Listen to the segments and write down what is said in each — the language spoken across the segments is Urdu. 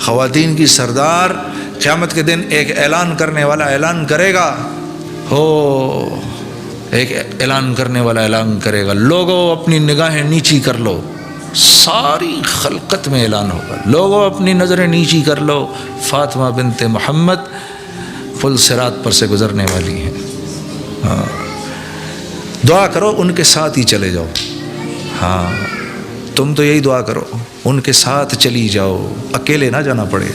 خواتین کی سردار قیامت کے دن ایک اعلان کرنے والا اعلان کرے گا، ایک اعلان کرنے والا اعلان کرے گا، لوگوں اپنی نگاہیں نیچی کر لو، ساری خلقت میں اعلان ہوگا، لوگوں اپنی نظریں نیچی کر لو، فاطمہ بنت محمد پل صراط پر سے گزرنے والی ہیں۔ ہاں دعا کرو ان کے ساتھ ہی چلے جاؤ، ہاں تم تو یہی دعا کرو ان کے ساتھ چلی جاؤ، اکیلے نہ جانا پڑے۔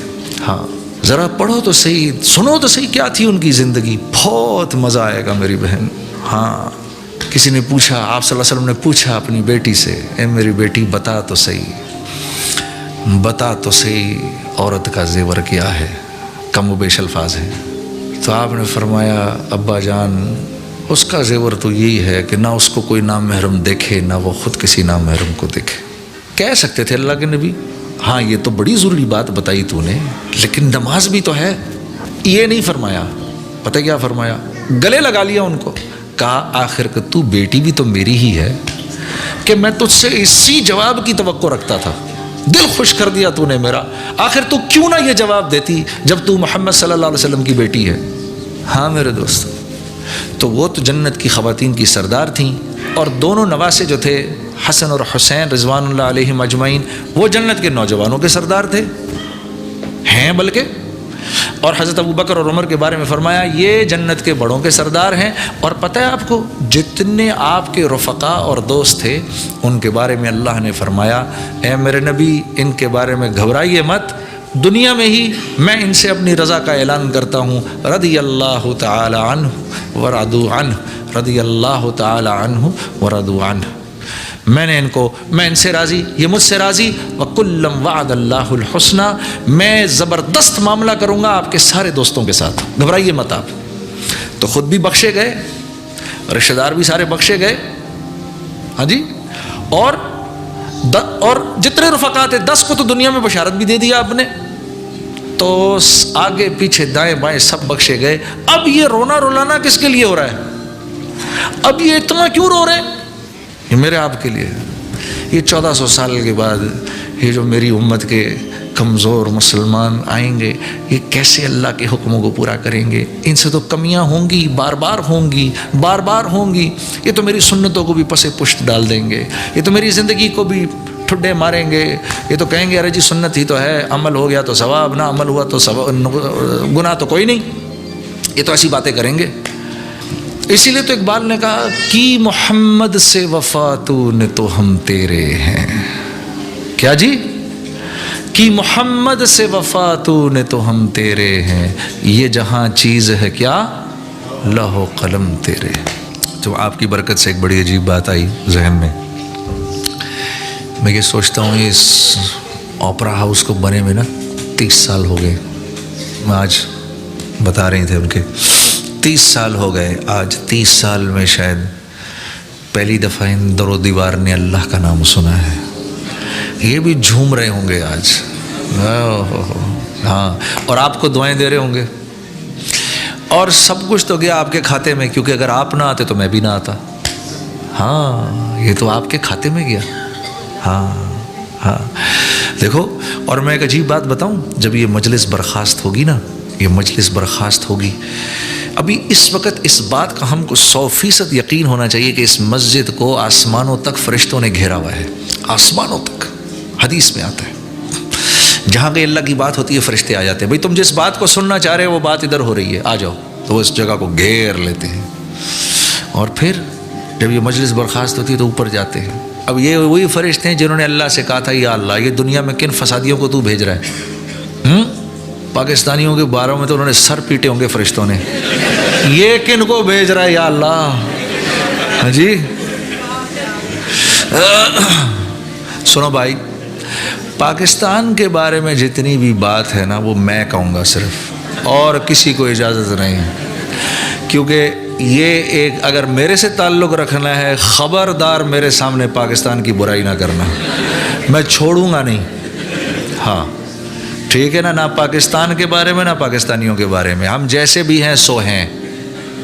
ہاں ذرا پڑھو تو صحیح، سنو تو صحیح کیا تھی ان کی زندگی، بہت مزہ آئے گا میری بہن۔ ہاں کسی نے پوچھا، آپ صلی اللہ علیہ وسلم نے پوچھا اپنی بیٹی سے، اے میری بیٹی بتا تو صحیح، بتا تو صحیح عورت کا زیور کیا ہے، کم و بیش الفاظ ہیں۔ تو آپ نے فرمایا ابا جان اس کا زیور تو یہی ہے کہ نہ اس کو کوئی نام محرم دیکھے، نہ وہ خود کسی نام محرم کو دیکھے۔ کہہ سکتے تھے اللہ کے نبی ہاں یہ تو بڑی ضروری بات بتائی تو نے، لیکن نماز بھی تو ہے، یہ نہیں فرمایا۔ پتہ کیا فرمایا؟ گلے لگا لیا ان کو، کہا آخر کہ تو بیٹی بھی تو میری ہی ہے کہ میں تجھ سے اسی جواب کی توقع رکھتا تھا، دل خوش کر دیا تو نے میرا، آخر تو کیوں نہ یہ جواب دیتی جب تو محمد صلی اللہ علیہ وسلم کی بیٹی ہے۔ ہاں میرے دوست، تو وہ تو جنت کی خواتین کی سردار تھیں، اور دونوں نواسے جو تھے حسن اور حسین رضوان اللہ علیہم اجمعین، وہ جنت کے نوجوانوں کے سردار تھے ہیں بلکہ، اور حضرت ابوبکر اور عمر کے بارے میں فرمایا یہ جنت کے بڑوں کے سردار ہیں۔ اور پتہ ہے آپ کو جتنے آپ کے رفقا اور دوست تھے ان کے بارے میں اللہ نے فرمایا اے میرے نبی ان کے بارے میں گھبرائیے مت، دنیا میں ہی میں ان سے اپنی رضا کا اعلان کرتا ہوں، رضی اللہ تعالی عنہ ورضوا عنہ، رضی اللہ تعالی عنہ ورضوا عنہ، میں ان سے راضی، یہ مجھ سے راضی، وَكُلًّا وَعَدَ اللَّهُ الْحُسْنَى، میں زبردست معاملہ کروں گا آپ کے سارے دوستوں کے ساتھ، گھبرائیے مت آپ۔ تو خود بھی بخشے گئے، رشتہ دار بھی سارے بخشے گئے، ہاں جی، اور جتنے رفقا تھے 10 کو تو دنیا میں بشارت بھی دے دیا آپ نے، تو آگے پیچھے دائیں بائیں سب بخشے گئے۔ اب یہ رونا رلانا کس کے لیے ہو رہا ہے؟ اب یہ اتنا کیوں رو رہے ہیں؟ یہ میرے آپ کے لیے، یہ 1400 سال کے بعد یہ جو میری امت کے کمزور مسلمان آئیں گے یہ کیسے اللہ کے حکموں کو پورا کریں گے؟ ان سے تو کمیاں ہوں گی، بار بار ہوں گی، بار بار ہوں گی، یہ تو میری سنتوں کو بھی پس پشت ڈال دیں گے، یہ تو میری زندگی کو بھی ٹھڈے ماریں گے، یہ تو کہیں گے ارے جی سنت ہی تو ہے، عمل ہو گیا تو ثواب، نہ عمل ہوا تو گناہ تو کوئی نہیں، یہ تو ایسی باتیں کریں گے۔ اسی لیے تو اقبال نے کہا کی محمد سے وفا تو نے تو ہم تیرے ہیں، کیا جی؟ کی محمد سے وفا تو نے تو ہم تیرے ہیں، یہ جہاں چیز ہے کیا لوح و قلم تیرے۔ تو آپ کی برکت سے ایک بڑی عجیب بات آئی ذہن میں یہ سوچتا ہوں اس اوپرا ہاؤس کو بنے میں نا 30 سال ہو گئے، آج بتا رہے تھے ان کے 30 سال ہو گئے، آج 30 سال میں شاید پہلی دفعہ ان در و دیوار نے اللہ کا نام سنا ہے، یہ بھی جھوم رہے ہوں گے آج، ہاں، اور آپ کو دعائیں دے رہے ہوں گے، اور سب کچھ تو گیا آپ کے کھاتے میں، کیونکہ اگر آپ نہ آتے تو میں بھی نہ آتا، ہاں یہ تو آپ کے کھاتے میں گیا، ہاں دیکھو۔ اور میں ایک عجیب بات بتاؤں، جب یہ مجلس برخاست ہوگی نا، یہ مجلس برخاست ہوگی، ابھی اس وقت اس بات کا ہم کو 100% یقین ہونا چاہیے کہ اس مسجد کو آسمانوں تک فرشتوں نے گھیرا ہوا ہے، آسمانوں تک، حدیث میں آتا ہے جہاں کہ اللہ کی بات ہوتی ہے فرشتے آ جاتے ہیں، بھئی تم جس بات کو سننا چاہ رہے ہو وہ بات ادھر ہو رہی ہے، آ جاؤ، تو وہ اس جگہ کو گھیر لیتے ہیں، اور پھر جب یہ مجلس برخاست ہوتی ہے تو اوپر جاتے ہیں۔ اب یہ وہی فرشتے ہیں جنہوں نے اللہ سے کہا تھا یا اللہ یہ دنیا میں کن فسادیوں کو تو بھیج رہا ہے، پاکستانیوں کے باروں میں تو انہوں نے سر پیٹے ہوں گے فرشتوں نے، یہ کن کو بھیج رہا ہے یا اللہ، ہاں جی۔ سنو بھائی، پاکستان کے بارے میں جتنی بھی بات ہے نا وہ میں کہوں گا صرف، اور کسی کو اجازت نہیں، کیونکہ یہ ایک اگر میرے سے تعلق رکھنا ہے خبردار میرے سامنے پاکستان کی برائی نہ کرنا، میں چھوڑوں گا نہیں، ہاں ٹھیک ہے نا، نہ پاکستان کے بارے میں نہ پاکستانیوں کے بارے میں، ہم جیسے بھی ہیں سو ہیں،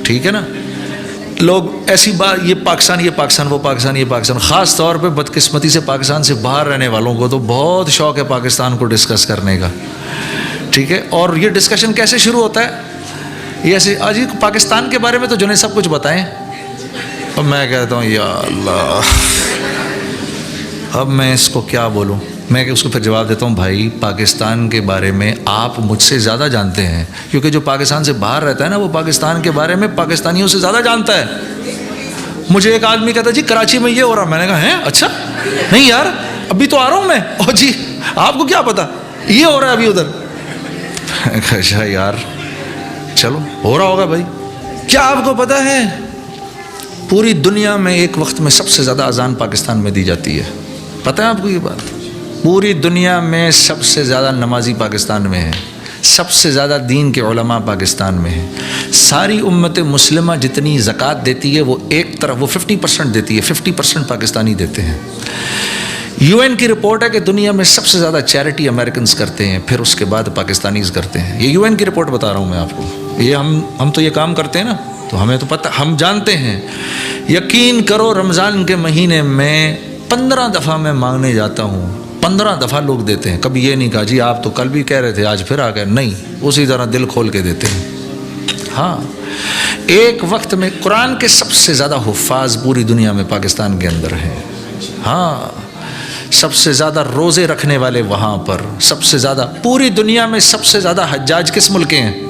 ٹھیک ہے نا، لوگ ایسی بات، یہ پاکستان وہ پاکستان، یہ پاکستان، خاص طور پہ بدقسمتی سے پاکستان سے باہر رہنے والوں کو تو بہت شوق ہے پاکستان کو ڈسکس کرنے کا، ٹھیک ہے. اور یہ ڈسکشن کیسے شروع ہوتا ہے؟ یہ ایسے آج پاکستان کے بارے میں تو جنہیں سب کچھ بتائیں، اب میں کہتا ہوں یا اللہ اب میں اس کو کیا بولوں. میں اس کو پھر جواب دیتا ہوں، بھائی پاکستان کے بارے میں آپ مجھ سے زیادہ جانتے ہیں، کیونکہ جو پاکستان سے باہر رہتا ہے نا وہ پاکستان کے بارے میں پاکستانیوں سے زیادہ جانتا ہے. مجھے ایک آدمی کہتا ہے جی کراچی میں یہ ہو رہا، میں نے کہا ہیں اچھا، نہیں یار ابھی تو آ رہا ہوں میں، اور جی آپ کو کیا پتا یہ ہو رہا ہے ابھی ادھر. اچھا یار چلو ہو رہا ہوگا. بھائی کیا آپ کو پتا ہے پوری دنیا میں ایک وقت میں سب سے زیادہ اذان پاکستان میں دی جاتی ہے؟ پتہ ہے آپ کو یہ بات؟ پوری دنیا میں سب سے زیادہ نمازی پاکستان میں ہے، سب سے زیادہ دین کے علماء پاکستان میں ہیں. ساری امت مسلمہ جتنی زکوٰۃ دیتی ہے وہ ایک طرف وہ 50% دیتی ہے، 50% پاکستانی دیتے ہیں. UN کی رپورٹ ہے کہ دنیا میں سب سے زیادہ چیریٹی امریکنز کرتے ہیں، پھر اس کے بعد پاکستانیز کرتے ہیں. یہ UN کی رپورٹ بتا رہا ہوں میں آپ کو. یہ ہم تو یہ کام کرتے ہیں نا، تو ہمیں تو پتہ، ہم جانتے ہیں. یقین کرو رمضان کے مہینے میں 15 دفعہ میں مانگنے جاتا ہوں، 15 دفعہ لوگ دیتے ہیں. کبھی یہ نہیں کہا جی آپ تو کل بھی کہہ رہے تھے آج پھر آ گئے، نہیں، اسی طرح دل کھول کے دیتے ہیں. ہاں ایک وقت میں قرآن کے سب سے زیادہ حفاظ پوری دنیا میں پاکستان کے اندر ہیں. ہاں سب سے زیادہ روزے رکھنے والے وہاں پر، سب سے زیادہ پوری دنیا میں سب سے زیادہ حجاج کس ملک کے ہیں؟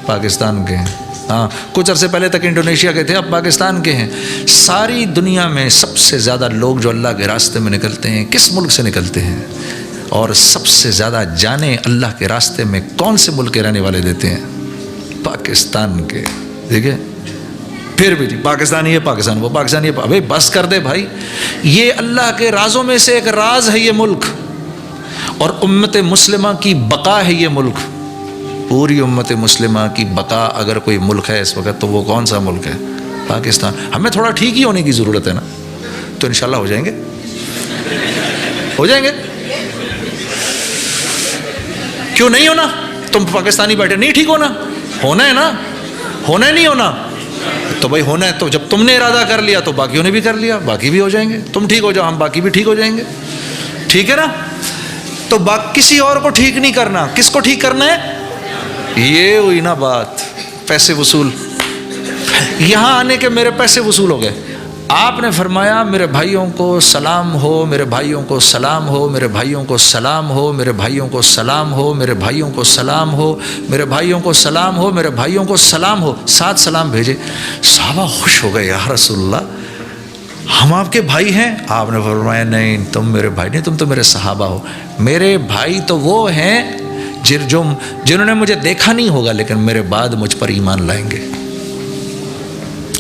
پاکستان کے ہیں. ہاں کچھ عرصے پہلے تک انڈونیشیا کے تھے، اب پاکستان کے ہیں. ساری دنیا میں سب سے زیادہ لوگ جو اللہ کے راستے میں نکلتے ہیں کس ملک سے نکلتے ہیں؟ اور سب سے زیادہ جانیں اللہ کے راستے میں کون سے ملک کے رہنے والے دیتے ہیں؟ پاکستان کے. ٹھیک ہے، پھر بھی جی پاکستانی ہے پاکستان، وہ پاکستانی ہے. ابھی بس کر دے بھائی، یہ اللہ کے رازوں میں سے ایک راز ہے یہ ملک، اور امت مسلمہ کی بقا ہے یہ ملک. پوری امت مسلمہ کی بقا اگر کوئی ملک ہے اس وقت تو وہ کون سا ملک ہے؟ پاکستان. ہمیں تھوڑا ٹھیک ہی ہونے کی ضرورت ہے نا، تو انشاءاللہ ہو جائیں گے، ہو جائیں گے. کیوں نہیں ہونا؟ تم پاکستانی بیٹھے نہیں ٹھیک ہونا، ہونا ہے نا، ہونا ہے نہیں ہونا؟ تو بھائی ہونا ہے، تو جب تم نے ارادہ کر لیا تو باقیوں نے بھی کر لیا، باقی بھی ہو جائیں گے. تم ٹھیک ہو جاؤ ہم باقی بھی ٹھیک ہو جائیں گے. ٹھیک ہے نا؟ تو کسی اور کو ٹھیک نہیں کرنا، کس کو ٹھیک کرنا ہے؟ یہ ہوئی نا بات، پیسے وصول. یہاں آنے کے میرے پیسے وصول ہو گئے. آپ نے فرمایا میرے بھائیوں کو سلام ہو، میرے بھائیوں کو سلام ہو، میرے بھائیوں کو سلام ہو، میرے بھائیوں کو سلام ہو، میرے بھائیوں کو سلام ہو، میرے بھائیوں کو سلام ہو، میرے بھائیوں کو سلام ہو. 7 سلام بھیجے. صحابہ خوش ہو گئے، یا رسول اللہ ہم آپ کے بھائی ہیں؟ آپ نے فرمایا نہیں تم میرے بھائی نہیں، تم تو میرے صحابہ ہو. میرے بھائی تو وہ ہیں جنہوں نے مجھے دیکھا نہیں ہوگا لیکن میرے بعد مجھ پر ایمان لائیں گے.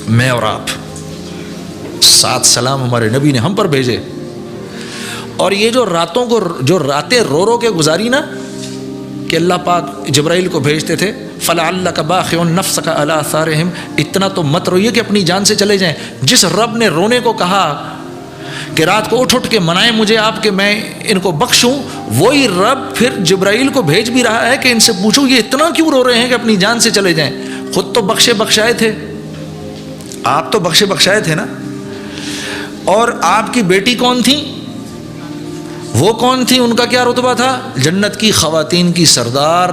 میں اور آپ. 7 سلام ہمارے نبی نے ہم پر بھیجے. اور یہ جو راتیں رو رو کے گزاری نا، کہ اللہ پاک جبرائیل کو بھیجتے تھے، فَلَعَلَّكَ بَاخِعٌ نَفْسَكَ عَلَىٰ آثَارِهِمْ، اتنا تو مت روئیے کہ اپنی جان سے چلے جائیں. جس رب نے رونے کو کہا کہ رات کو اٹھ کے منائیں مجھے آپ کہ میں ان کو بخشوں، وہی رب پھر جبرائیل کو بھیج بھی رہا ہے کہ ان سے پوچھو یہ اتنا کیوں رو رہے ہیں کہ اپنی جان سے چلے جائیں. خود تو بخشائے تھے، آپ تو بخشائے تھے نا. اور آپ کی بیٹی کون تھی؟ وہ کون تھی؟ ان کا کیا رتبہ تھا؟ جنت کی خواتین کی سردار